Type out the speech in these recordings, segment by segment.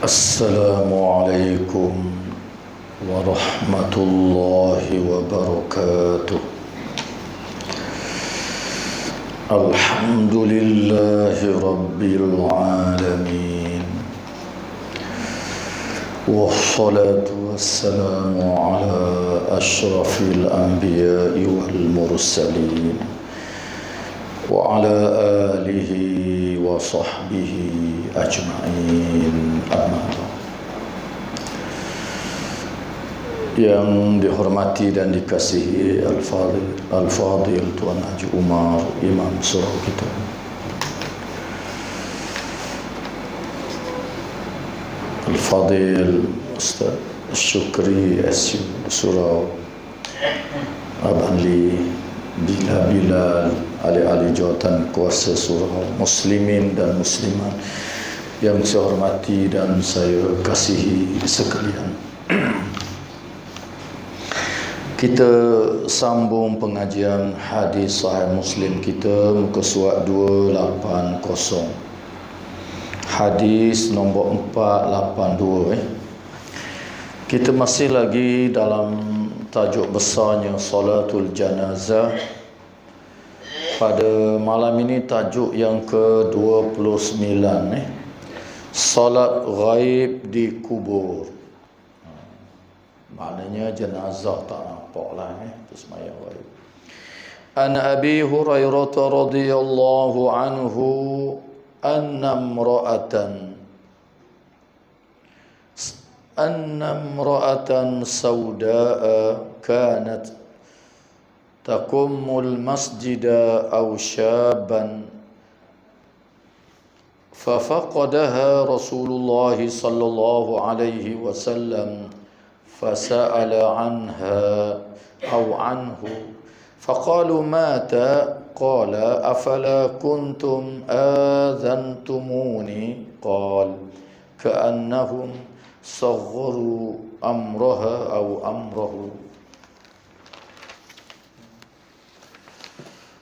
Assalamualaikum warahmatullahi wabarakatuh. Alhamdulillahi rabbil alamin. Wassalatu wassalamu ala ashrafil anbiya'i wal mursalin wa ala alihi wa sahbihi ajma'in. Amma ba'd. Yang dihormati dan dikasihi Al-Fadil Tuan Haji Umar, Imam Surau kita, Al-Fadil Ustaz Syukri SU Surau, Abang Li, Bilal, ahli-ahli jawatan kuasa surau, muslimin dan muslimat yang saya hormati dan saya kasihi sekalian. Kita sambung pengajian hadis Sahih Muslim kita, muka surat 280, hadis nombor 482. Kita masih lagi dalam tajuk besarnya Salatul Janazah. Pada malam ini tajuk yang ke-29, Salat Ghaib di Kubur. Maknanya jenazah tak nampak lah, itu sembahyang ghaib. An Abi Hurairah radhiyallahu anhu anna imra'atan sauda'a kanat taqummul masjida aw syaban fafaqadaha Rasulullah sallallahu alaihi wasallam fasa'ala anha aw anhu faqalu mata qala afala kuntum adhantumuni qala ka'annahum صغروا أمرها أو أمره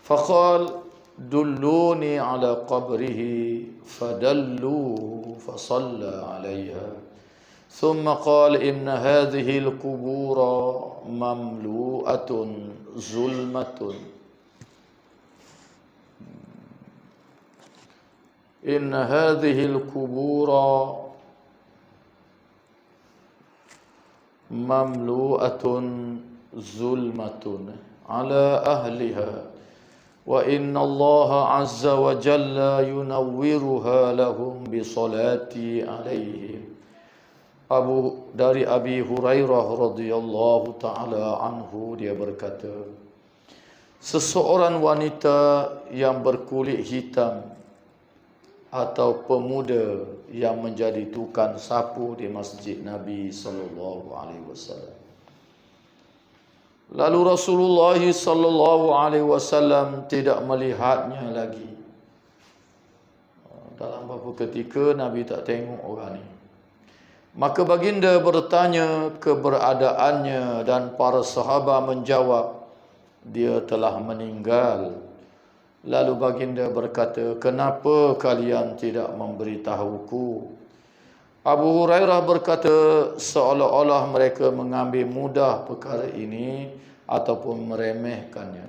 فقال دلوني على قبره فدلوه فصلى عليها ثم قال إن هذه القبور مملوءة ظلمة إن هذه القبور mamlu'atun zulmatun ala ahliha wa inna Allah azza wa jalla yunawwiruha lahum bi salati alaihim. Dari Abi Hurairah radhiyallahu taala anhu, dia berkata, seseorang wanita yang berkulit hitam atau pemuda yang menjadi tukang sapu di masjid Nabi sallallahu alaihi wasallam. Lalu Rasulullah sallallahu alaihi wasallam tidak melihatnya lagi. Dalam beberapa ketika Nabi tak tengok orang ni. Maka baginda bertanya keberadaannya dan para sahabat menjawab, dia telah meninggal. Lalu baginda berkata, kenapa kalian tidak memberitahuku? Abu Hurairah berkata, seolah-olah mereka mengambil mudah perkara ini ataupun meremehkannya.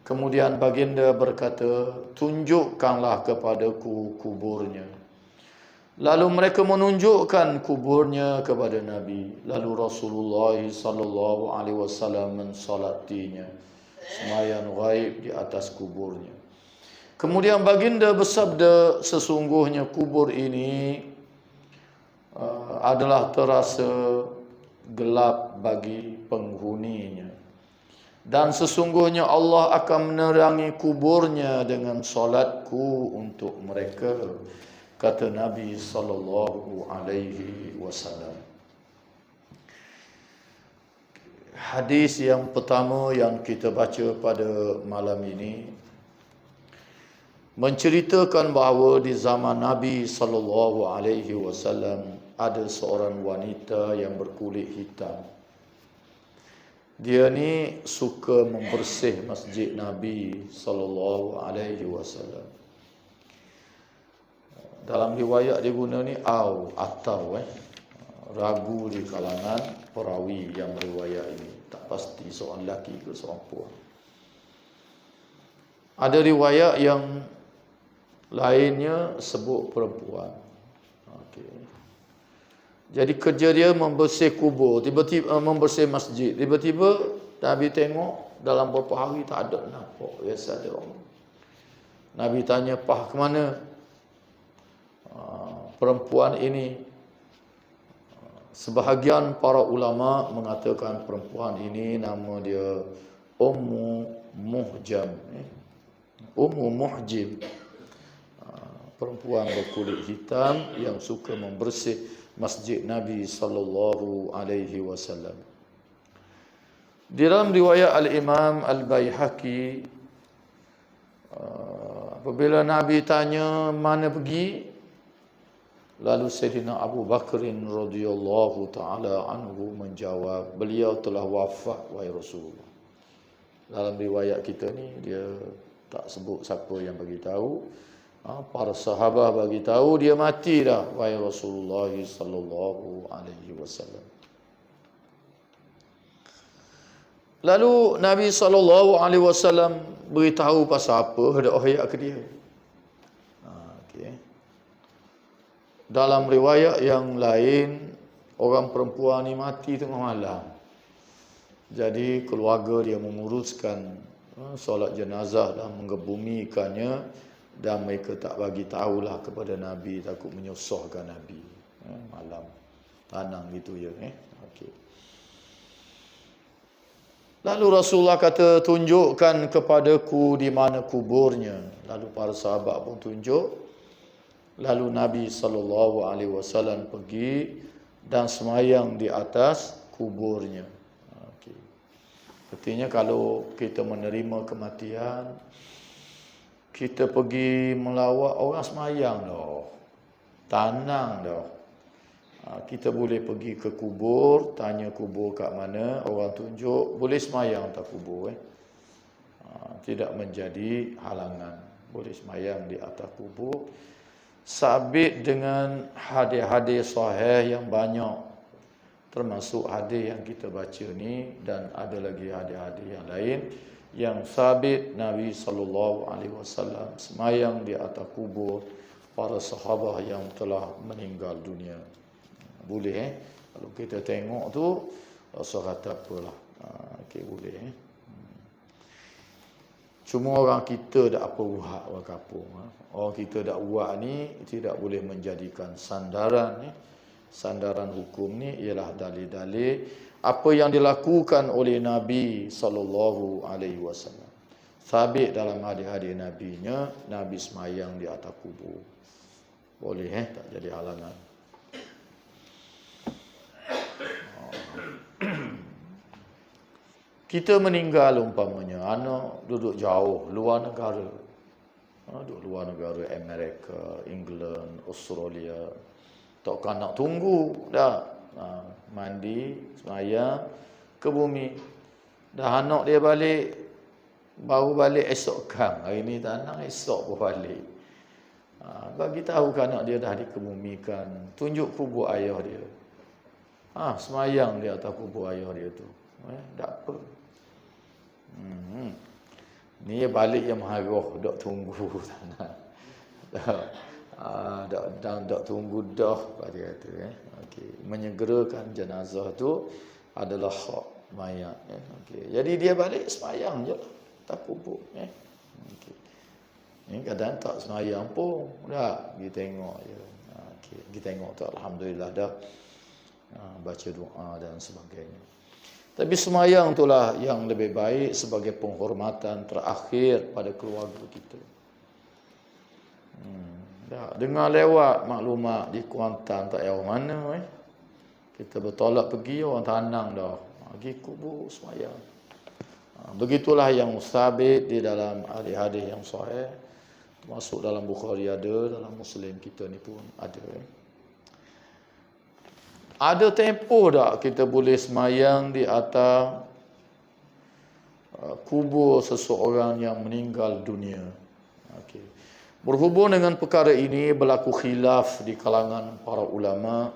Kemudian baginda berkata, tunjukkanlah kepadaku kuburnya. Lalu mereka menunjukkan kuburnya kepada Nabi. Lalu Rasulullah sallallahu alaihi wasallam mensolatinya, sembahyang ghaib di atas kuburnya. Kemudian baginda bersabda, sesungguhnya kubur ini adalah terasa gelap bagi penghuninya, dan sesungguhnya Allah akan menerangi kuburnya dengan solatku untuk mereka, kata Nabi sallallahu alaihi wasallam. Hadis yang pertama yang kita baca pada malam ini menceritakan bahawa di zaman Nabi sallallahu alaihi wasallam ada seorang wanita yang berkulit hitam. Dia ni suka membersih masjid Nabi sallallahu alaihi wasallam. Dalam riwayat dia guna ni atau ragu di kalangan perawi yang riwayat ini, tak pasti seorang lelaki ke seorang perempuan. Ada riwayat yang lainnya sebut perempuan. Okey. Jadi kerja dia membersih kubur, tiba-tiba membersih masjid. Tiba-tiba Nabi tengok dalam beberapa hari tak ada nampak. Biasa ada orang. Nabi tanya, "Pah ke mana perempuan ini?" Sebahagian para ulama mengatakan perempuan ini nama dia Ummu Muhjam. Ummu Muhjim. Perempuan berkulit hitam yang suka membersih masjid Nabi sallallahu alaihi wasallam. Di dalam riwayat Al-Imam Al-Baihaqi, apabila Nabi tanya mana pergi, lalu Sayyidina Abu Bakrin radhiyallahu taala anhu menjawab, beliau telah wafat wahai Rasulullah. Dalam riwayat kita ni dia tak sebut siapa yang bagi tahu. Para sahabat bagi tahu dia mati dah wahai Rasulullah sallallahu alaihi wasallam. Lalu Nabi sallallahu alaihi wasallam beritahu pasal apa, ada ayat ke dia. Okey. Dalam riwayat yang lain, orang perempuan ni mati tengah malam. Jadi keluarga dia menguruskan solat jenazah dan menggebumikannya, dan mereka tak bagi tahulah kepada Nabi, takut menyusahkan Nabi. Malam tanang gitu ya. Okey. Lalu Rasulullah kata, tunjukkan kepadaku di mana kuburnya. Lalu para sahabat pun tunjuk. Lalu Nabi SAW pergi dan semayang di atas kuburnya. Okey. Artinya kalau kita menerima kematian, kita pergi melawat orang semayang dah, tanang dah. Kita boleh pergi ke kubur, tanya kubur kat mana, orang tunjuk, boleh semayang tak kubur. Tidak menjadi halangan, boleh semayang di atas kubur. Sabit dengan hadis-hadis sahih yang banyak, termasuk hadis yang kita baca ni, dan ada lagi hadis-hadis yang lain yang sabit Nabi sallallahu alaihi wasallam semayang di atas kubur para sahabat yang telah meninggal dunia. Boleh kalau kita tengok tu rasa kata apalah. Okey, boleh Cuma orang kita tak apa buat orang kampung. Orang kita tak buat ni tidak boleh menjadikan sandaran sandaran hukum ni ialah dalil-dalil apa yang dilakukan oleh Nabi sallallahu alaihi wasallam. Sabit dalam hadis-hadis Nabinya, Nabi semayang di atas kubur. Boleh tak jadi halangan. Kita meninggal umpamanya, anak duduk jauh luar negara. Duduk luar negara, Amerika, England, Australia. Takkan nak tunggu dah. Mandi, semayang, ke bumi. Dah anak dia balik, baru balik esok kan. Hari ni tanang, esok pun balik. Bagi tahu kan anak dia dah dikebumikan. Tunjuk kubur ayah dia. Semayang di atas kubur ayah dia tu. Tak apa. Ni balik yang marah, dok tunggu tanang. Dok tunggu dah pada kata okey, menyegerakan jenazah tu adalah hak mayat okey, jadi dia balik semayang je lah tak kubur okey. Ni kadang tak semayang pun dah pergi tengok je okey, pergi tengok tu alhamdulillah dah baca doa dan sebagainya. Tapi semayang itulah yang lebih baik sebagai penghormatan terakhir pada keluarga kita. Dengar lewat maklumat di Kuantan tak tahu mana kita bertolak pergi orang tanang dah pergi kubur semayang. Begitulah yang sabit di dalam hadis-hadis yang sahih Masuk dalam Bukhari ada, dalam Muslim kita ni pun ada. Ada tempoh tak kita boleh semayang di atas kubur seseorang yang meninggal dunia? Okey. Berhubung dengan perkara ini berlaku khilaf di kalangan para ulama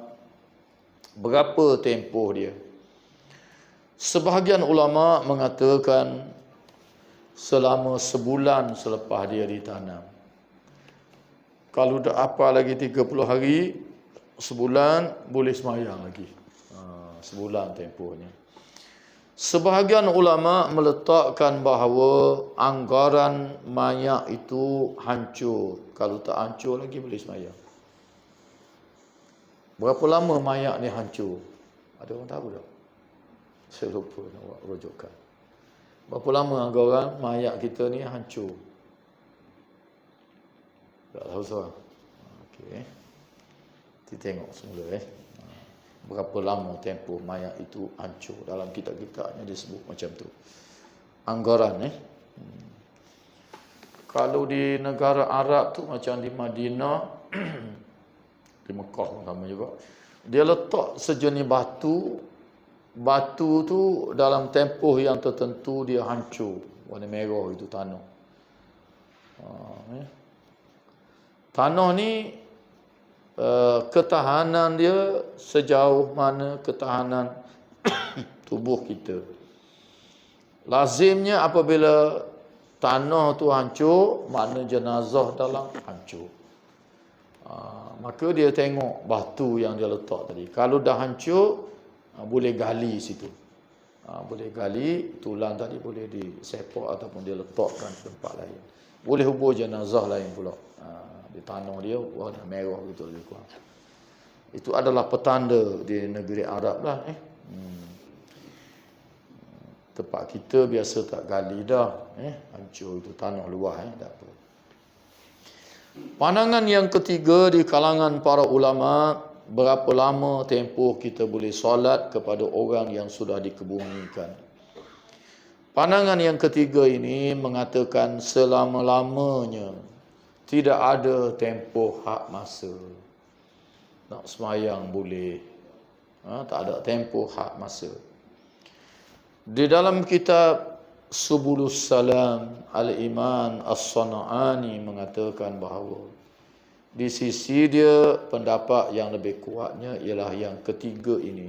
berapa tempoh dia. Sebahagian ulama mengatakan selama sebulan selepas dia ditanam. Kalau dah apa lagi 30 hari, sebulan boleh semayang lagi. Sebulan tempohnya. Sebahagian ulama meletakkan bahawa anggaran mayat itu hancur. Kalau tak hancur lagi boleh semayang. Berapa lama mayat ni hancur? Ada orang tahu tak? Saya lupa nak buat rujukan. Berapa lama anggaran mayat kita ni hancur? Tak tahu soal. Okey. Kita tengok semula berapa lama tempoh mayat itu hancur. Dalam kitab-kitabnya disebut macam tu. Anggaran Kalau di negara Arab tu macam di Madinah, di Mekah sama juga. Dia letak sejenis batu. Batu tu dalam tempoh yang tertentu dia hancur. Warna merah itu tanah. Tanah ni ketahanan dia sejauh mana ketahanan tubuh kita. Lazimnya apabila tanah tu hancur, makna jenazah dalam hancur. Maka dia tengok batu yang dia letak tadi. Kalau dah hancur, boleh gali situ. Boleh gali, tulang tadi boleh disepak ataupun dia letakkan di tempat lain. Boleh hubur jenazah lain pula. Di tanah dia warna merah gitu lebih kurang. Itu adalah petanda di negeri Arab lah. Tempat kita biasa tak gali dah. Hancur itu tanah luas. Tak apa. Pandangan yang ketiga di kalangan para ulama, berapa lama tempoh kita boleh solat kepada orang yang sudah dikebumikan. Pandangan yang ketiga ini mengatakan selama-lamanya tidak ada tempoh had masa. Nak semayang boleh. Tak ada tempoh had masa. Di dalam kitab Subulus Salam, Al-Iman As-Sana'ani mengatakan bahawa di sisi dia pendapat yang lebih kuatnya ialah yang ketiga ini,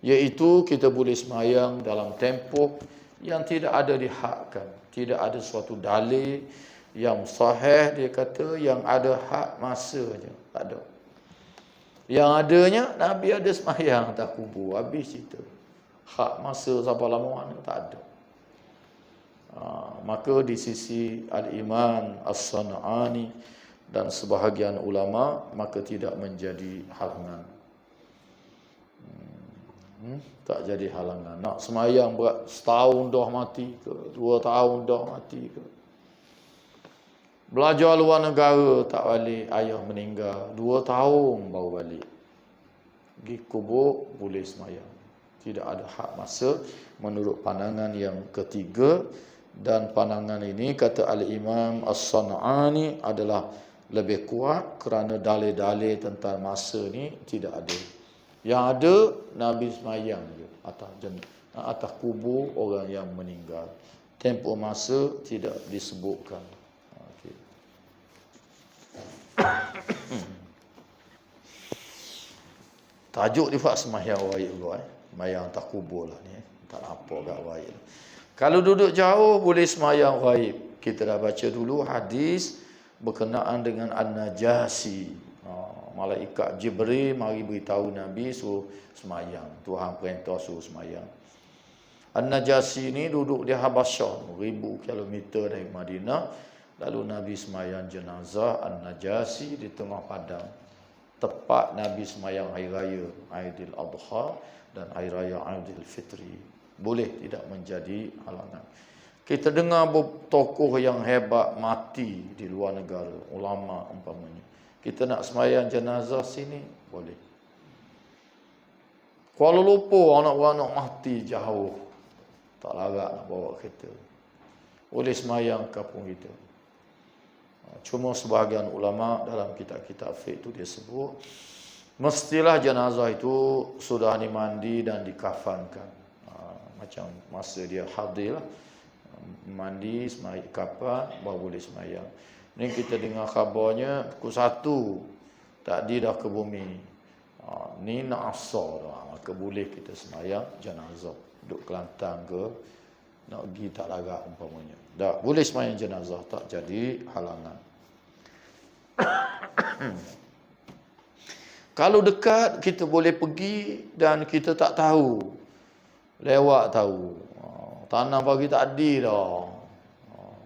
iaitu kita boleh semayang dalam tempoh yang tidak ada dihadkan. Tidak ada suatu dalil yang sahih dia kata yang ada had masa je. Tak ada. Yang adanya Nabi ada semayang tak kubur, habis cerita. Had masa sampai lama mana tak ada. Maka di sisi Al-Iman As-Sana'ani dan sebahagian ulama, maka tidak menjadi halangan. Tak jadi halangan. Nak semayang berat setahun dah mati ke, 2 tahun dah mati ke. Belajar luar negara tak balik, ayah meninggal 2 tahun baru balik. Pergi kubur boleh semayang. Tidak ada had masa menurut pandangan yang ketiga. Dan pandangan ini kata Al-Imam As-Sana'ani adalah lebih kuat kerana dalil-dalil tentang masa ni tidak ada. Yang ada Nabi semayang je atas kubur orang yang meninggal. Tempoh masa tidak disebutkan. Okay. Tajuk dia semayang waib juga. Semayang atas kubur lah ni. Tak apa kat waib. Kalau duduk jauh boleh semayang ghaib. Kita dah baca dulu hadis berkenaan dengan An-Najasi. Malaikat Jibril mari beritahu Nabi suruh semayang. Tuhan perintah suruh semayang. An-Najasi ni duduk di Habasyah, 1000 kilometer dari Madinah. Lalu Nabi semayang jenazah An-Najasi di tengah padang. Tepat Nabi semayang hari raya Aidil Adha dan hari raya Aidil Fitri. Boleh tidak menjadi halangan. Kita dengar tokoh yang hebat mati di luar negara, ulama umpamanya. Kita nak semayang jenazah sini, boleh. Kuala Lumpur anak-anak mati jauh, tak larat nak bawa kereta. Boleh semayang kampung kita. Cuma sebahagian ulama dalam kitab-kitab fiqh itu dia sebut mestilah jenazah itu sudah dimandi dan dikafankan. Macam masa dia hadir lah, mandi, semai kafan, baru boleh semayang. Ni kita dengar khabarnya pukul 1 tadi dah ke bumi. Ni nak asar dah, maka boleh kita semayang jenazah. Duduk Kelantan ke, nak pergi tak larat umpamanya. Tak boleh semayang jenazah, tak jadi halangan. Kalau dekat kita boleh pergi dan kita tak tahu. Lewat tahu. Tanah pagi tak ada dah.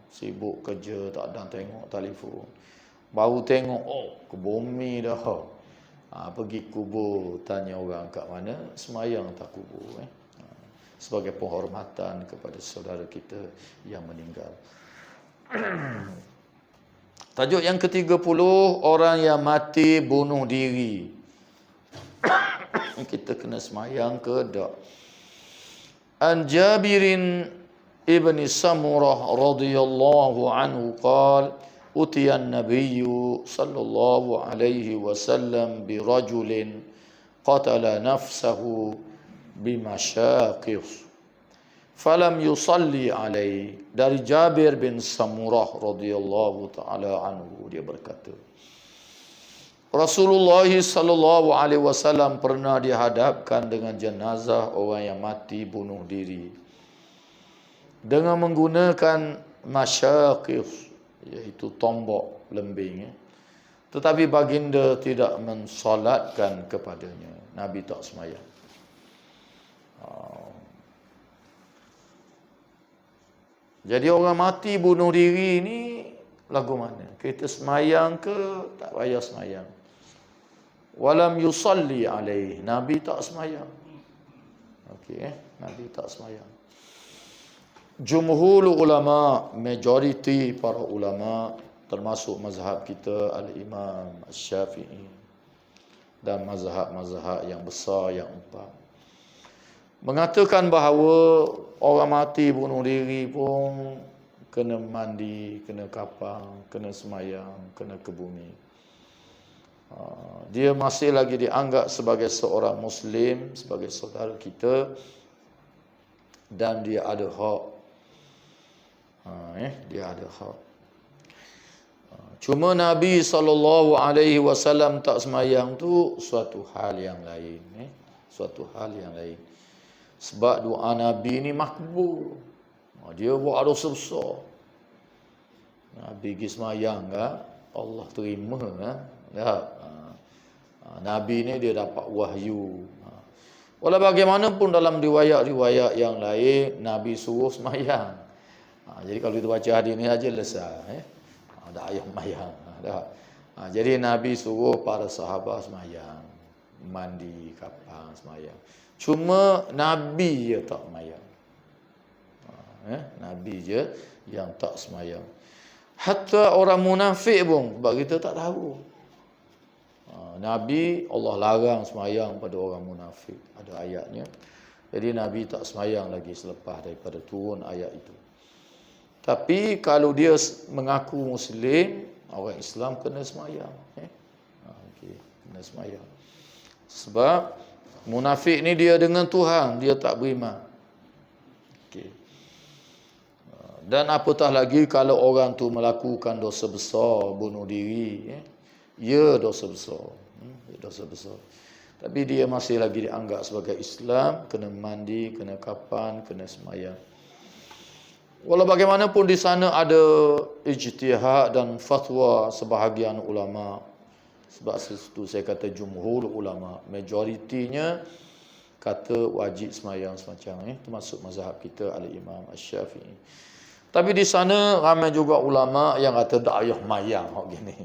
Sibuk kerja, tak ada tengok telefon. Baru tengok, ke bumi dah. Pergi kubur, tanya orang kat mana, semayang tak kubur. Sebagai penghormatan kepada saudara kita yang meninggal. Tajuk yang ke-30, orang yang mati bunuh diri. Kita kena semayang ke tak? An Jabirin ibni Samurah radhiyallahu anhu qala utiya an-nabiyyu sallallahu alaihi wasallam bi rajulin qatala nafsahu bimasyaqis falam yusalli alaihi. Dari Jabir bin Samurah radhiyallahu taala anhu, dia berkata, Rasulullah sallallahu alaihi wasallam pernah dihadapkan dengan jenazah orang yang mati bunuh diri dengan menggunakan masyaqis, iaitu tombak lembing. Tetapi baginda tidak mensolatkan kepadanya. Nabi tak semayang. Jadi orang mati bunuh diri ni lagu mana? Kita semayang ke tak payah semayang? Walam yusalli alaih. Nabi tak semayang. Okey, Nabi tak semayang. Jumhur ulama, majoriti para ulama, termasuk mazhab kita Al-Imam Asy-Syafi'i dan mazhab-mazhab yang besar yang empat, mengatakan bahawa orang mati bunuh diri pun kena mandi, kena kapang, kena semayang, kena ke bumi. Dia masih lagi dianggap sebagai seorang Muslim, sebagai saudara kita, dan dia ada hak. Dia ada hak. Cuma Nabi SAW tak semayang tu suatu hal yang lain. Suatu hal yang lain. Sebab doa Nabi ni makbul. Dia buat dosa besar. Nabi pergi semayang kan, Allah terima kan. Nabi ni dia dapat wahyu. Walau bagaimanapun dalam riwayat-riwayat yang lain, Nabi suruh semayang. Jadi kalau kita baca hadis ni aja selesai. Ada ayat semayang. Jadi Nabi suruh para sahabat semayang. Mandi, kapang, semayang. Cuma Nabi je tak semayang. Nabi je yang tak semayang. Hatta orang munafik pun, sebab kita tak tahu. Nabi, Allah larang semayang pada orang munafik. Ada ayatnya. Jadi Nabi tak semayang lagi selepas daripada turun ayat itu. Tapi kalau dia mengaku Muslim, orang Islam kena semayang. Kena semayang. Sebab munafik ni dia dengan Tuhan, dia tak beriman. Dan apatah lagi kalau orang tu melakukan dosa besar, bunuh diri. Ya, dosa besar. Dosa besar. Tapi dia masih lagi dianggap sebagai Islam, kena mandi, kena kapan, kena semayang. Walau bagaimanapun di sana ada ijtihad dan fatwa sebahagian ulama. Sebab itu saya kata jumhur ulama, majoritinya kata wajib semayang semacam ni, termasuk mazhab kita Al-Imam Asy-Syafi'i. Tapi di sana ramai juga ulama yang kata tak payah mayang hok gini.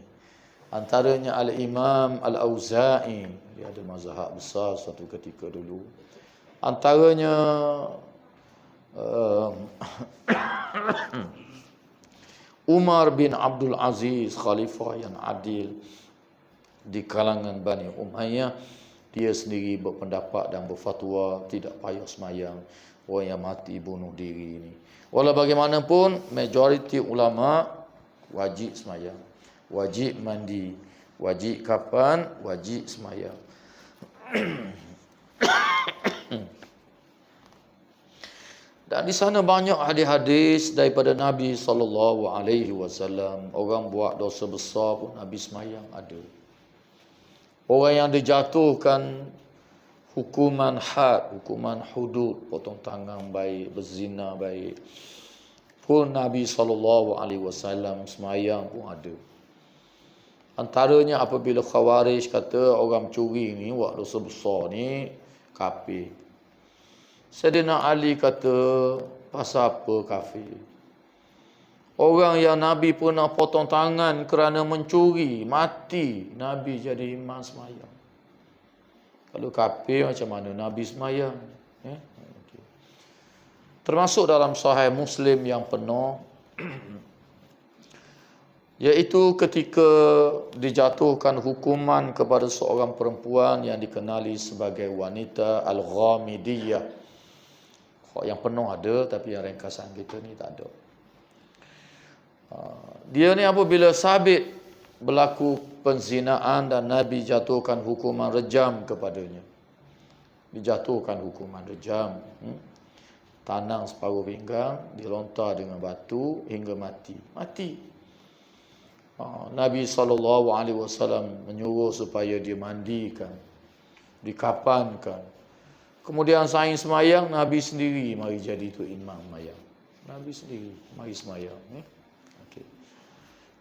Antaranya Al-Imam Al-Auza'i, dia ada mazhab besar suatu ketika dulu. Antaranya Umar bin Abdul Aziz, khalifah yang adil di kalangan Bani Umayyah, dia sendiri berpendapat dan berfatwa tidak payah semayang orang yang mati bunuh diri ini. Walau bagaimanapun majoriti ulama wajib semayang. Wajib mandi. Wajib kapan? Wajib semayang. Dan di sana banyak hadis-hadis daripada Nabi SAW. Orang buat dosa besar pun Nabi semayang ada. Orang yang dijatuhkan hukuman had, hukuman hudud, potong tangan baik, berzina baik, pun Nabi SAW semayang pun ada. Antaranya apabila Khawarij kata orang curi ni, buat dosa besar ni, kafir. Sayyidina Ali kata, pasal apa kafir? Orang yang Nabi pernah potong tangan kerana mencuri, mati, Nabi jadi imam semayang. Kalau kafir macam mana Nabi semayang? Okay. Termasuk dalam Sahih Muslim yang penuh, iaitu ketika dijatuhkan hukuman kepada seorang perempuan yang dikenali sebagai wanita Al-Ghamidiyah. Yang penuh ada, tapi yang ringkasan kita ni tak ada. Dia ni apabila sabit berlaku penzinaan dan Nabi jatuhkan hukuman rejam kepadanya. Dijatuhkan hukuman rejam. Tanang separuh pinggang, dilontar dengan batu hingga mati. Mati. Nabi SAW menyuruh supaya dimandikan, dikapankan. Kemudian saing semayang, Nabi sendiri mari jadi tu imam semayang. Nabi sendiri mari semayang.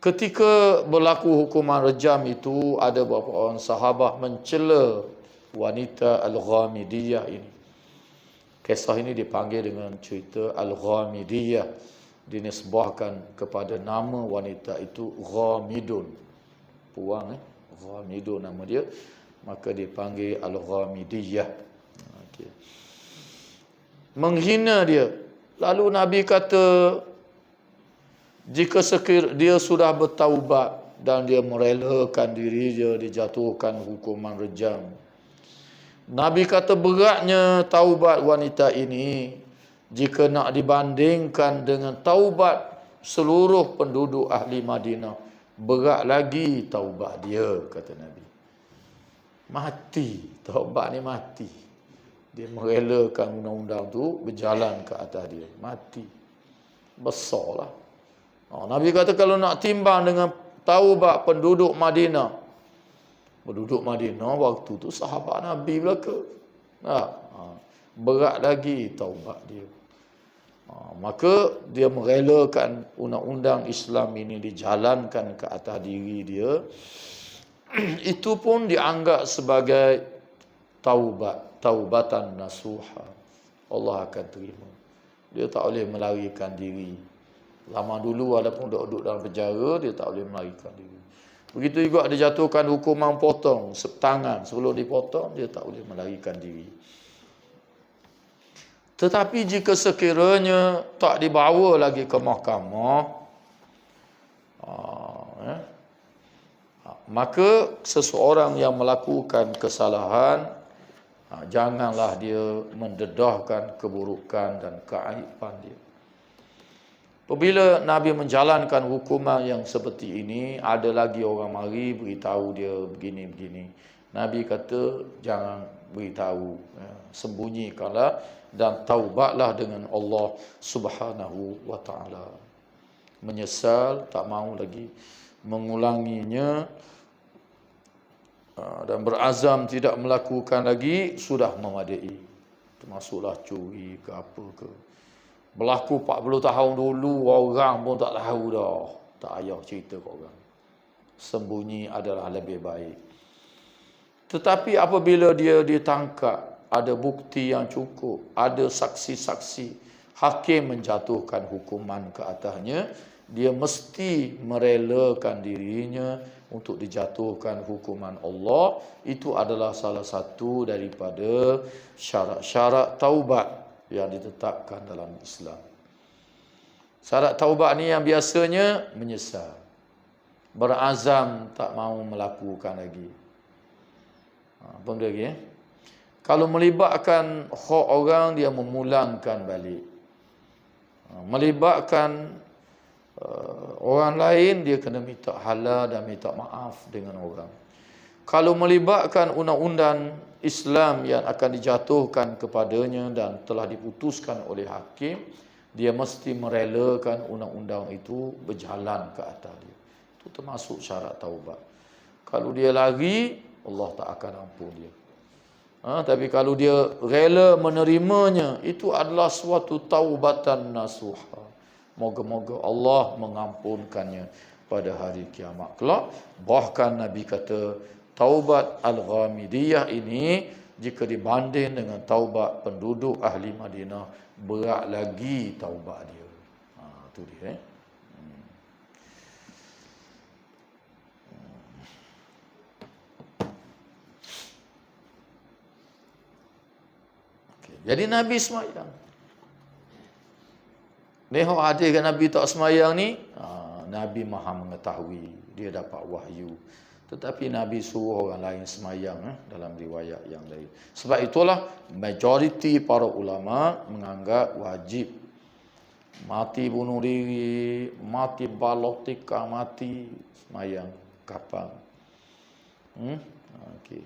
Ketika berlaku hukuman rejam itu, ada beberapa orang sahabat mencela wanita Al-Ghamidiyah ini. Kisah ini dipanggil dengan cerita Al-Ghamidiyah. Dinisbahkan kepada nama wanita itu Ghamidun. Puang Ghamidun nama dia. Maka dipanggil Al-Ghamidiyah. Menghina dia. Lalu Nabi kata, jika sekiranya dia sudah bertaubat dan dia merelakan diri dia dijatuhkan hukuman rejam. Nabi kata beratnya taubat wanita ini jika nak dibandingkan dengan taubat seluruh penduduk ahli Madinah. Berat lagi taubat dia, kata Nabi. Mati, taubat ni mati. Dia merelakan undang-undang tu berjalan ke atas dia. Mati. Besarlah. Nabi kata kalau nak timbang dengan taubat penduduk Madinah. Penduduk Madinah waktu tu sahabat Nabi belaka. Berat lagi taubat dia. Maka dia merelakan undang-undang Islam ini dijalankan ke atas diri dia. Itu pun dianggap sebagai taubatan nasuha. Allah akan terima. Dia tak boleh melarikan diri. Lama dulu walaupun duduk dalam penjara, dia tak boleh melarikan diri. Begitu juga dijatuhkan hukuman potong tangan. Sebelum dipotong, dia tak boleh melarikan diri. Tetapi jika sekiranya tak dibawa lagi ke mahkamah, maka seseorang yang melakukan kesalahan, janganlah dia mendedahkan keburukan dan keaiban dia. Apabila Nabi menjalankan hukuman yang seperti ini, ada lagi orang mari beritahu dia begini-begini. Nabi kata, jangan beritahu, sembunyikanlah dan taubatlah dengan Allah Subhanahu wa taala. Menyesal, tak mahu lagi mengulanginya dan berazam tidak melakukan lagi, sudah memadai. Termasuklah curi ke apa ke. Berlaku 40 tahun dulu, orang pun tak tahu dah. Tak payah cerita ke orang. Sembunyi adalah lebih baik. Tetapi apabila dia ditangkap, ada bukti yang cukup, ada saksi-saksi, hakim menjatuhkan hukuman ke atasnya, dia mesti merelakan dirinya untuk dijatuhkan hukuman Allah. Itu adalah salah satu daripada syarat-syarat taubat yang ditetapkan dalam Islam. Syarat taubat ni yang biasanya menyesal, berazam tak mahu melakukan lagi. Apa lagi? Kalau melibatkan hak orang, dia memulangkan balik. Melibatkan Orang lain dia kena minta halal dan minta maaf dengan orang. Kalau melibatkan undang-undang Islam yang akan dijatuhkan kepadanya dan telah diputuskan oleh hakim, dia mesti merelakan undang-undang itu berjalan ke atas dia. Itu termasuk syarat taubat. Kalau dia lari, Allah tak akan ampun dia. Tapi kalau dia rela menerimanya, itu adalah suatu taubatan nasuha. Moga-moga Allah mengampunkannya pada hari kiamat kelak. Bahkan Nabi kata, taubat Al-Ghamidiyah ini jika dibanding dengan taubat penduduk ahli Madinah, berat lagi taubat dia. Itu dia. Jadi Nabi semayang. Nehok hadis kan Nabi tak semayang ni, Nabi maha mengetahui, dia dapat wahyu. Tetapi Nabi suruh orang lain semayang dalam riwayat yang lain. Sebab itulah majoriti para ulama menganggap wajib mati bunuh diri, mati balok tikar, mati semayang kapal. Okey.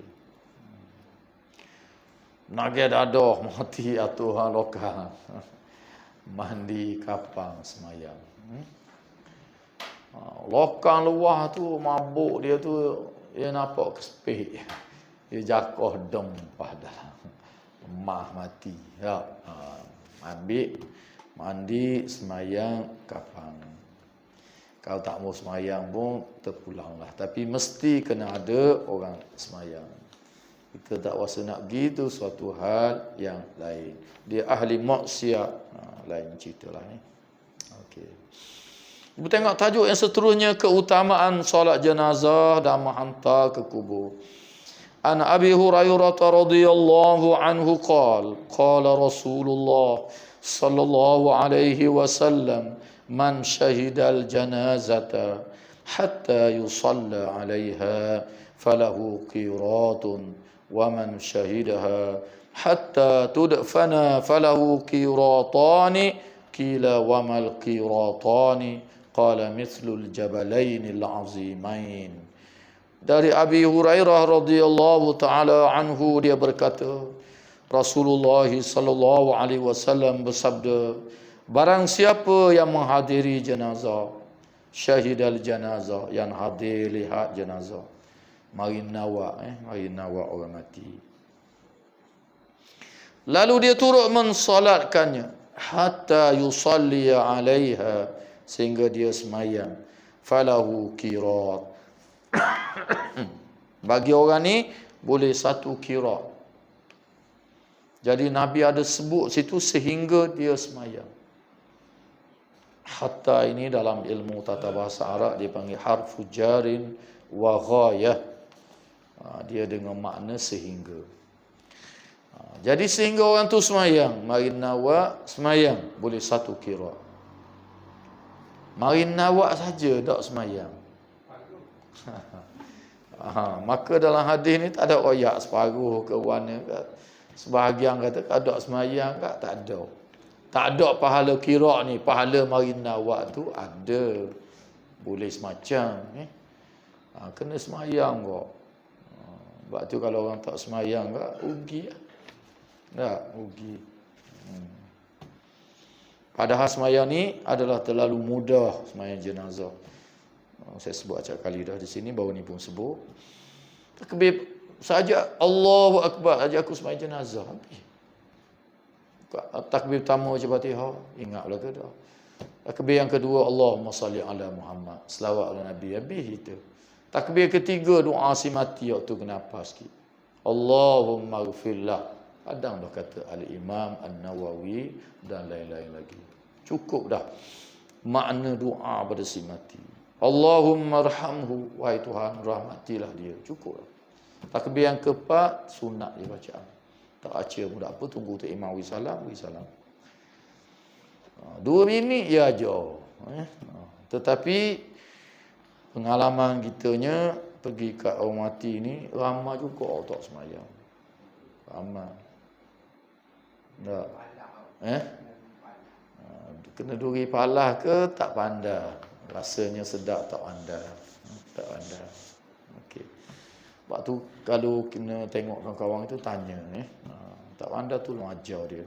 Nagih dadah mati atuh lokal. Mandi kapang semayang. Lokal luar tu mabuk dia tu, dia nampak kespik. Dia jakoh dem pada lemah mati. Ya. Ambil mandi semayang kapang. Kalau tak mau semayang pun terpulanglah. Tapi mesti kena ada orang semayang. Kita tak rasa nak pergi tu suatu hal yang lain. Dia ahli maksiat, lain ceritalah ni. Okey. Kita tengok tajuk yang seterusnya, keutamaan solat jenazah dan menghantar ke kubur. An Abi Hurairah radhiyallahu anhu qala Rasulullah sallallahu alaihi wasallam, man syahidal janazata hatta yusalla 'alaiha falahu qiratun wa man syahidaha hatta tudfana falahu qiratani qila wa mal qiratani qala mithlul jabalainil azimain. Dari Abi Hurairah radhiyallahu taala anhu, dia berkata, Rasulullah sallallahu alaihi wasallam bersabda, barang siapa yang menghadiri jenazah, syahidal janazah, yang hadir lihat jenazah, mari nawak orang mati, lalu dia turut mensolatkannya hatta yusalli alaiha, sehingga dia semayang, falahu qirat, bagi orang ni boleh satu qirat. Jadi Nabi ada sebut situ sehingga dia semayang. Hatta ini dalam ilmu tata bahasa Arab dipanggil harfu jarin wa ghayah. Dia dengan makna sehingga. Jadi sehingga orang tu semayang, marin nawak semayang boleh satu kira. Marin nawak saja tak semayang. Maka dalam hadis ni tak ada royak separuh ke warna ke. Sebahagian kata tak semayang ke, tak ada. Tak ada pahala kira ni, pahala marin nawak tu ada. Boleh semacam kena semayang kok. Sebab tu kalau orang tak semayang ke, rugi lah. Tak, rugi. Padahal semayang ni adalah terlalu mudah, semayang jenazah. Saya sebut acap kali dah di sini, baru ni pun sebut. Takbir saja Allahu Akbar saja aku semayang jenazah. Habis. Takbir pertama baca Fatihah, ingat pula ke dah. Takbir yang kedua, Allahumma salli ala Muhammad, selawat ala Nabi, habis itu. Takbir ketiga, doa si mati waktu kenapa sikit. Allahumma ghfirlah. Kadang dah kata Al-Imam An-Nawawi dan lain-lain lagi. Cukup dah makna doa pada si mati. Allahumma arhamhu, wahai Tuhan rahmatilah dia. Cukup dah. Takbir yang keempat, sunat dia bacaan. Tak baca pun tak apa, tunggu tu Imam Wisalam. 2 minit ya aja. Tetapi pengalaman kitanya pergi kat orang mati ni ramai juga tak semayang. Ramai. Tak. Kena duri palah ke tak pandai. Rasanya sedap tak pandai. Tak pandai. Okey. Sebab tu kalau kena tengok kawan-kawan itu tanya tak pandai tolong ajar dia.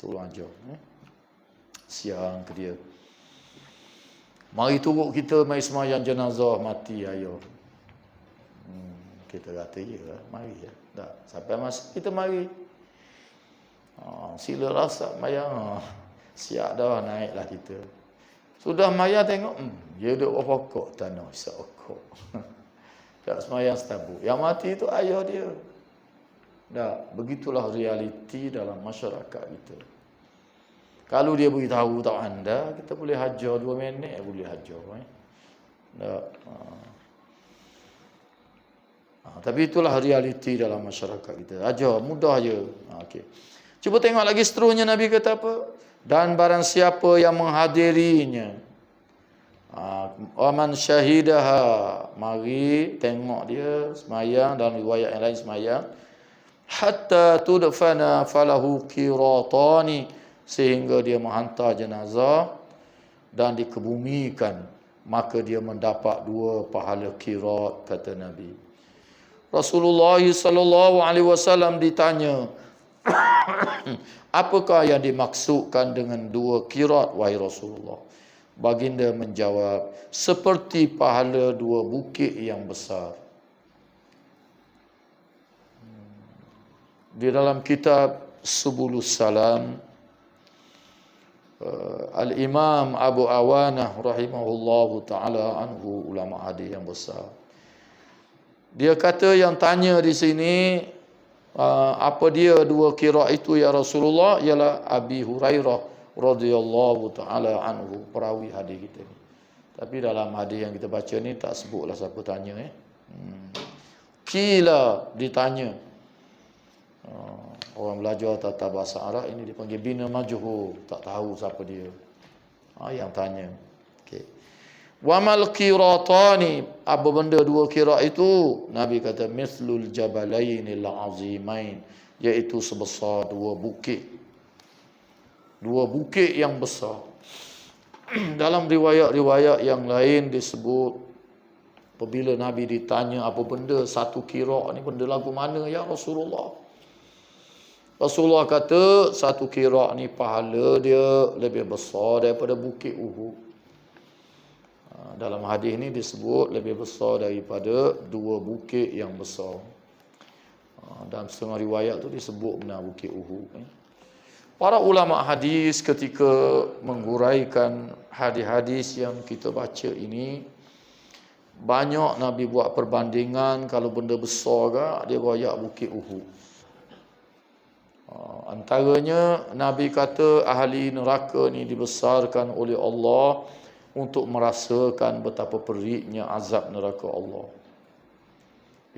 Tolong ajar siang ke dia. Mari turut kita mai sembahyang jenazah mati ayo. Kita kata ya, mari ya. Tak sampai masa kita mari. Sila rasa mayang. Siap dah naiklah kita. Sudah mayang tengok, dia duduk pokok tanah seokok. Tak semayang setabuk. Yang mati itu ayah dia. Tak, begitulah realiti dalam masyarakat kita. Kalau dia beritahu tak anda, kita boleh hajar 2 minit, boleh hajar. Tak. Tapi itulah realiti dalam masyarakat kita. Ajar, mudah je. Okey. Cuba tengok lagi seterusnya Nabi kata apa? Dan barang siapa yang menghadirinya. Waman syahidaha. Mari tengok dia semayang, dalam riwayat yang lain semayang. Hatta tudfana falahu qiratani, sehingga dia menghantar jenazah dan dikebumikan, maka dia mendapat 2 pahala qirat, kata Nabi. Rasulullah sallallahu alaihi wasallam ditanya, apakah yang dimaksudkan dengan 2 qirat wahai Rasulullah? Baginda menjawab, seperti pahala 2 bukit yang besar. Di dalam kitab Subulus Salam, Al-Imam Abu Awanah rahimahullahu ta'ala anhu, ulama hadis yang besar, dia kata yang tanya di sini, apa dia 2 qirat itu ya Rasulullah, ialah Abi Hurairah radhiyallahu ta'ala anhu, perawi hadis kita ni. Tapi dalam hadis yang kita baca ni tak sebutlah siapa tanya. Kila ditanya. Orang belajar tata bahasa Arab ini dipanggil bina majhul, tak tahu siapa dia. Yang tanya. Okey. Wamal qiratani, apa benda 2 qirat itu? Nabi kata mislul jabalainil azimain, iaitu sebesar 2 bukit. 2 bukit yang besar. Dalam riwayat-riwayat yang lain disebut, apabila Nabi ditanya apa benda 1 qirat ni, benda lagu mana ya Rasulullah? Rasulullah kata 1 qirat ni pahala dia lebih besar daripada bukit Uhud. Dalam hadis ni disebut lebih besar daripada 2 bukit yang besar. Dalam setengah riwayat tu disebut benar bukit Uhud. Para ulama hadis ketika menghuraikan hadis-hadis yang kita baca ini, banyak Nabi buat perbandingan, kalau benda besar ke dia royak bukit Uhud. Antaranya Nabi kata ahli neraka ni dibesarkan oleh Allah untuk merasakan betapa periknya azab neraka Allah.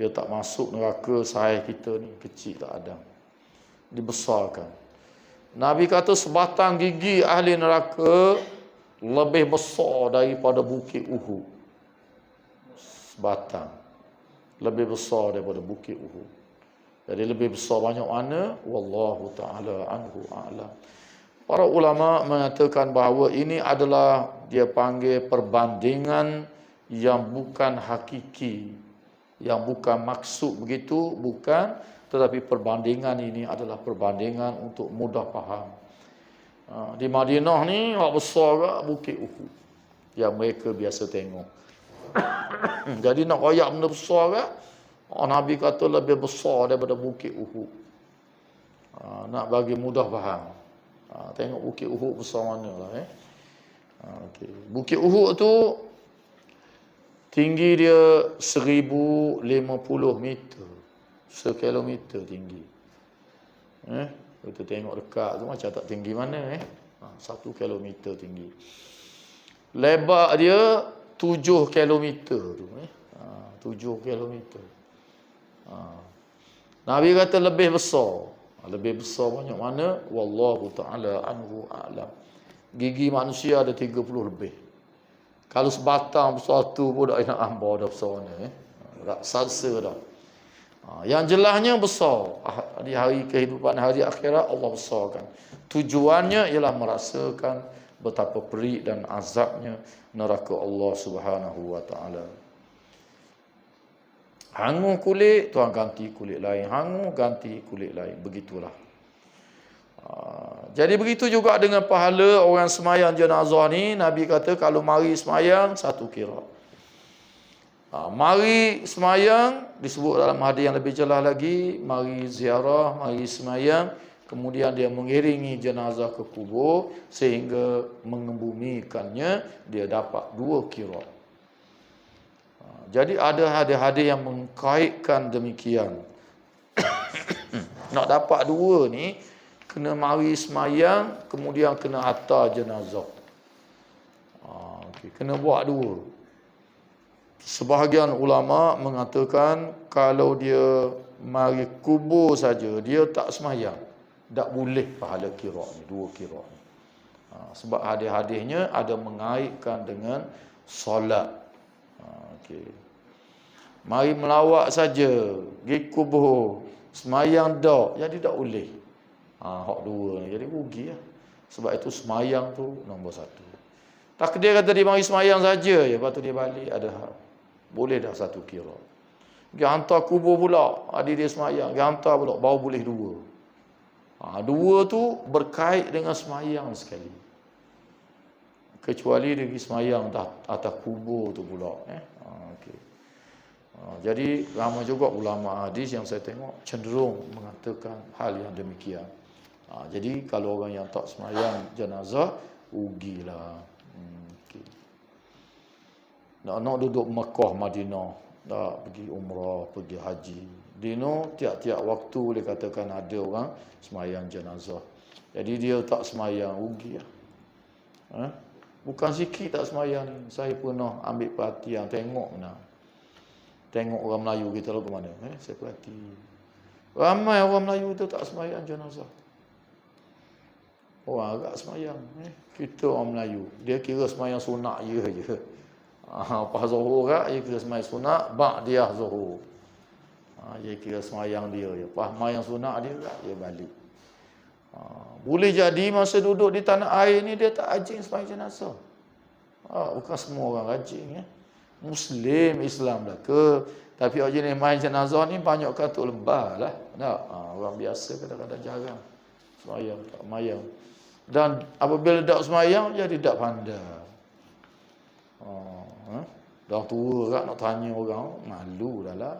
Dia tak masuk neraka sahih kita ni, kecil tak ada. Dibesarkan. Nabi kata sebatang gigi ahli neraka lebih besar daripada bukit Uhud. Sebatang lebih besar daripada bukit Uhud. Jadi lebih besar banyak mana? Wallahu ta'ala anhu a'lam. Para ulama mengatakan bahawa ini adalah dia panggil perbandingan yang bukan hakiki, yang bukan maksud begitu, bukan, tetapi perbandingan ini adalah perbandingan untuk mudah faham. Di Madinah ni hak besar ke bukit Uhud yang mereka biasa tengok. Jadi nak royak benda besar ke, Nabi kata lebih besar daripada bukit Uhud. Nak bagi mudah faham. Tengok bukit Uhud besar mana lah. Okay. Bukit Uhud tu tinggi dia 1050 meter. 1 kilometer tinggi. Kita tengok dekat tu macam tak tinggi mana. 1 kilometer tinggi. Lebar dia 7 kilometer tu. 7 kilometer. Nabi kata lebih besar. Lebih besar banyak mana? Wallahu ta'ala anhu a'lam. Gigi manusia ada 30 lebih. Kalau sebatang besar tu pun dah nak ambau dah besar mana. Raksasa dah. Yang jelasnya besar. Di hari kehidupan hari akhirat Allah besarkan. Tujuannya ialah merasakan betapa perik dan azabnya neraka Allah Subhanahu wa taala. Hangu kulit, Tuhan ganti kulit lain. Hangu ganti kulit lain. Begitulah. Jadi begitu juga dengan pahala orang semayang jenazah ni. Nabi kata kalau mari semayang 1 kira. Mari semayang disebut dalam hadis yang lebih jelas lagi. Mari ziarah, mari semayang. Kemudian dia mengiringi jenazah ke kubur sehingga mengembumikannya. Dia dapat 2 kira. Jadi ada hadis-hadis yang mengkaitkan demikian. Nak dapat 2 ni, kena mari semayang, kemudian kena hantar jenazah. Kena buat 2. Sebahagian ulama mengatakan kalau dia mari kubur saja, dia tak semayang, tak boleh pahala kira ni, 2 kira ni. Sebab hadis-hadisnya ada mengaitkan dengan solat. Mari melawat saja, pergi kubur, semayang dak, jadi tak boleh. Hak 2 ni, jadi rugi lah. Sebab itu semayang tu nombor 1. Tak dia kata dia mari semayang saja, lepas tu dia balik, ada hak. Boleh dah 1 kira. Pergi hantar kubur pula, adik dia semayang, pergi hantar pula, baru boleh 2. 2 tu berkait dengan semayang sekali. Kecuali dia pergi semayang atas kubur tu pula. Jadi ramai juga ulama hadis yang saya tengok cenderung mengatakan hal yang demikian. Jadi kalau orang yang tak semayang jenazah, rugilah. Nak duduk Mekah, Madinah, nak pergi umrah, pergi haji. Dino tiap-tiap waktu dia katakan ada orang semayang jenazah. Jadi dia tak semayang, rugi lah. Bukan sikit tak semayang ni. Saya pernah ambil perhatian, tengok mana. Tengok orang Melayu kita lalu ke mana. Saya perhati. Ramai orang Melayu itu tak semayang jenazah. Orang agak semayang. Kita orang Melayu. Dia kira semayang sunat je. Pas Zuhur dia kira semayang sunat. Dia Zuhur. Dia kira semayang dia. Pas semayang sunat dia balik. Boleh jadi masa duduk di tanah air ni dia tak rajin semayang jenazah. Bukan semua orang rajin. Muslim, Islam dah ke. Tapi orang jenis main jenazah ni banyak katuk lebah lah. Orang biasa kadang-kadang jarang semayang, tak semayang. Dan apabila tak semayang, jadi tak pandai. Dah tua kan nak tanya orang, malu dah lah.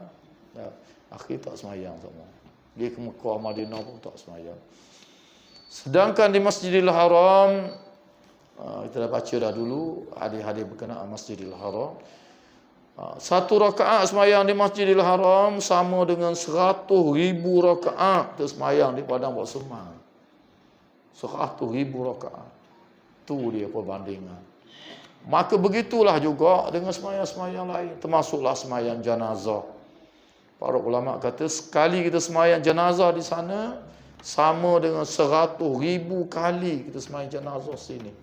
Akhir tak semayang semua. Dia ke Mekah, Madinah pun tak semayang. Sedangkan di Masjidil Haram, kita dah baca dah dulu hadis-hadis berkenaan Masjidil Haram. 1 rakaat semayang di Masjidil Haram sama dengan 100,000 rakaat tersemayang di padang bersemang. 100,000 rakaat. Tu dia perbandingan. Maka begitulah juga dengan semayang-semayang lain, termasuklah semayang jenazah. Para ulama kata sekali kita semayang jenazah di sana sama dengan 100,000 kali kita semayang jenazah sini.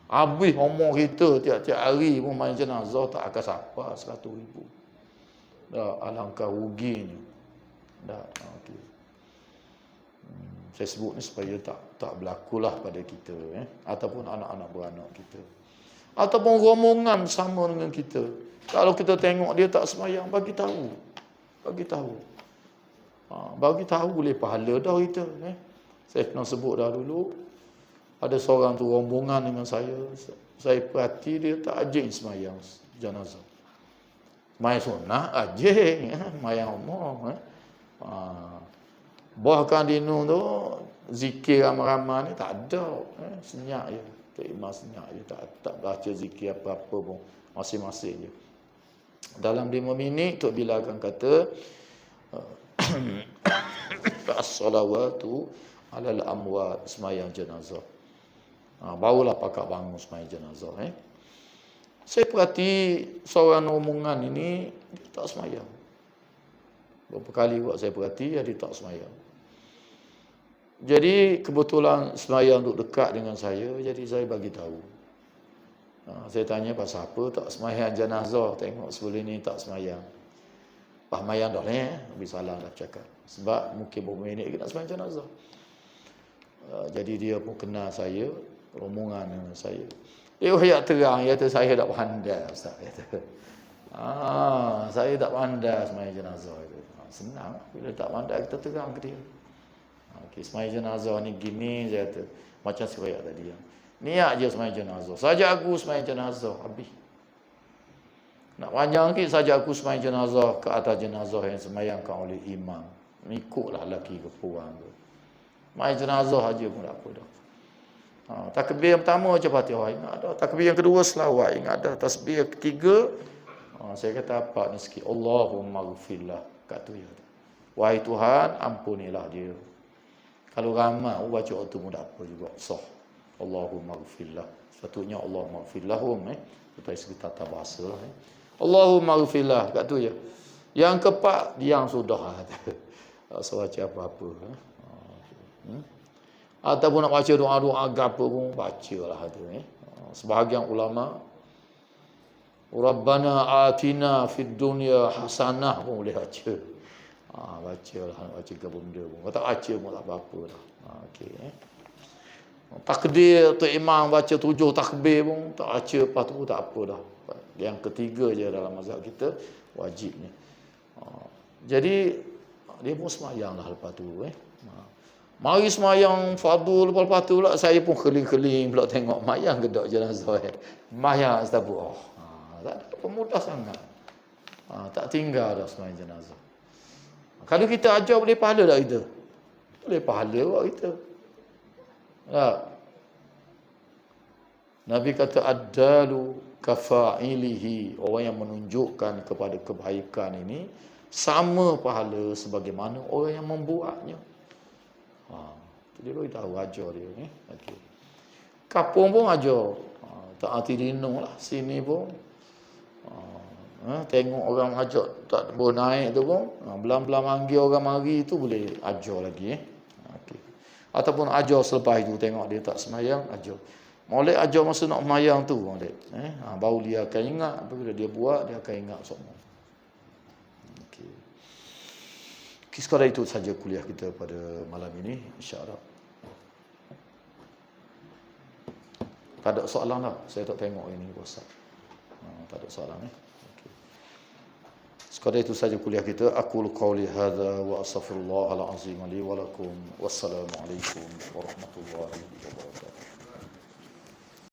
Habis umur kita tiap-tiap hari pun main jenazah tak akan siapa 100,000. Dah alangkah ruginya. Okay. Saya sebut ni supaya tak berlakulah pada kita ataupun anak-anak beranak kita. Ataupun rombongan sama dengan kita. Kalau kita tengok dia tak semayang, bagi tahu. Bagi tahu. Bagi tahu boleh pahala dah kita. Saya pernah sebut dah dulu. Ada seorang tu rombongan dengan saya. Saya perhati dia tak ajing semayang jenazah. Semayang sunat ajing. Semayang umur. Bahkan di tu zikir ramai-ramai ni tak ada. Senyap je. Terima senyap je. Tak baca zikir apa-apa pun. Masing-masing je. Dalam 5 minit Tok Bilal akan kata as-salawatu alal amwat, semayang jenazah. Barulah pakak bangun semayang jenazah. Saya perhati seorang rombongan ini dia tak semayang. Berapa kali buat saya perhati dia tak semayang. Jadi kebetulan semayang duduk dekat dengan saya, jadi saya bagi tahu. Saya tanya pasal apa tak semayang jenazah, tengok sebelum ni tak semayang. Pak mayang dah ni, habis salah dah cakap. Sebab mungkin beberapa minit kita nak semayang jenazah. Jadi dia pun kenal saya. rombongan dengan saya. Dia ayat terang, kata saya tak pandai Ustaz kata. Saya tak pandai sembahyang jenazah itu. Senang bila tak pandai kita terang ke dia. Okey, sembahyang jenazah ni gini saya kata. Macam saya tadi. Niat je sembahyang jenazah. Saja aku sembahyang jenazah habis. Nak panjang sikit saja aku sembahyang jenazah ke atas jenazah yang sembahyangkan oleh imam. Ikutlah lelaki ke perempuan tu. Sembahyang jenazah aja pun tak apa dah. Takbir yang pertama macam Fatihah ingat dah. Takbir yang kedua selawat ingat dah. Tasbih yang ketiga saya kata apa ni sikit. Allahumma ghfirlah. Kat tu ya. Wahai Tuhan, ampunilah dia. Kalau ramai baca waktu pun tak apa juga. Sah. Allahumma ghfirlah. Sepatutnya Allahumma ghfirlahum dari segi tata bahasa Allahumma ghfirlah kat tu je. Yang keempat yang sudah so baca apa-apa ataupun nak baca doa-doa apa pun bacalah tu sebahagian ulama Rabbana atina fid dunya hasanah pun boleh baca. Bacalah baca ke benda pun. Kalau tak baca pun tak apa-apa dah. Okey takbir tu imam baca 7 takbir pun tak baca lepas tu tak apa dah. Yang ketiga je dalam mazhab kita wajib ni. Jadi dia pun semayang lah lepas tu Mari semayang fardu lepas tu pula saya pun keliling-keliling pula tengok mayang gedak jenazah mayang astabuk. Tak ada pemudah sangat. Tak tinggal dah semayang jenazah. Kalau kita ajar boleh pahala tak kita? Boleh pahala buat kita. Tak. Nabi kata addalu kafa'ilihi, orang yang menunjukkan kepada kebaikan ini sama pahala sebagaimana orang yang membuatnya. Dia bagi tahu ajar dia ni. Okey. Kapung pun ajar. Tak hati dinung lah sini pun. Tengok orang ajak tak boleh naik tu pun belam-belam manggil orang mari tu boleh ajar lagi Okey. Ataupun ajar selepas itu tengok dia tak semayang ajar. Molek ajar masa nak semayang tu molek. Baru dia akan ingat apabila dia buat dia akan ingat semua. Okey. Sekadar itu saja kuliah kita pada malam ini insya-Allah. Tak ada soalan lah. Saya tak tengok ini WhatsApp. Tak ada soalan Okay. Sekadar itu saja kuliah kita. Aqulu qawli hadza wa astaghfirullahal azim li wa lakum. Wassalamualaikum warahmatullahi wabarakatuh.